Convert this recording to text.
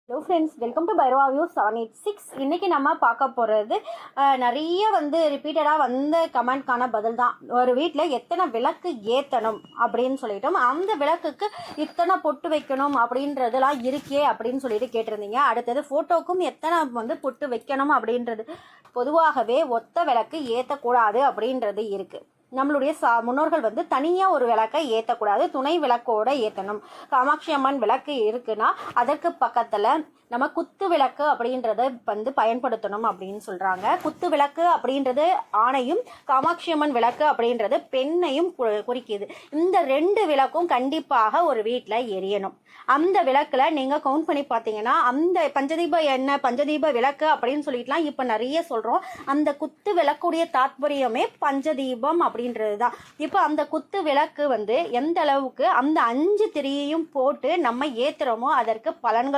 Hello friends, welcome to Bhairava view 786. இன்றைக்கி நம்ம பார்க்க போகிறது நிறைய ரிப்பீட்டடாக வந்த கமெண்ட்கான பதில் தான். ஒரு வீட்டில் எத்தனை விளக்கு ஏற்றணும் அப்படின்னு சொல்லிட்டோம், அந்த விளக்குக்கு இத்தனை பொட்டு வைக்கணும் அப்படின்றதுலாம் இருக்கே அப்படின்னு சொல்லிட்டு கேட்டிருந்தீங்க. அடுத்தது ஃபோட்டோக்கும் எத்தனை பொட்டு வைக்கணும் அப்படின்றது. பொதுவாகவே ஒத்த விளக்கு ஏற்றக்கூடாது அப்படின்றது இருக்குது. நம்மளுடைய முன்னோர்கள் தனியாக ஒரு விளக்கை ஏற்றக்கூடாது, துணை விளக்கோடு ஏற்றணும். காமாட்சி அம்மன் விளக்கு இருக்குன்னா அதற்கு பக்கத்தில் நம்ம குத்து விளக்கு அப்படின்றத பயன்படுத்தணும் அப்படின்னு சொல்கிறாங்க. குத்து விளக்கு அப்படின்றது ஆணையும், காமாட்சி அம்மன் விளக்கு அப்படின்றது பெண்ணையும் குறிக்குது. இந்த ரெண்டு விளக்கும் கண்டிப்பாக ஒரு வீட்டில் எரியணும். அந்த விளக்கில் நீங்கள் கவுண்ட் பண்ணி பார்த்தீங்கன்னா அந்த பஞ்சதீப எண்ணெய், பஞ்சதீப விளக்கு அப்படின்னு சொல்லிட்டுலாம் இப்போ நிறைய சொல்கிறோம். அந்த குத்து விளக்குடைய தாத்பரியமே பஞ்சதீபம் அப்படின்றது தான். இப்போ அந்த குத்து விளக்கு எந்த அளவுக்கு அந்த 5 திரியையும் போட்டு நம்ம ஏற்றுறோமோ அதற்கு பலன்கள்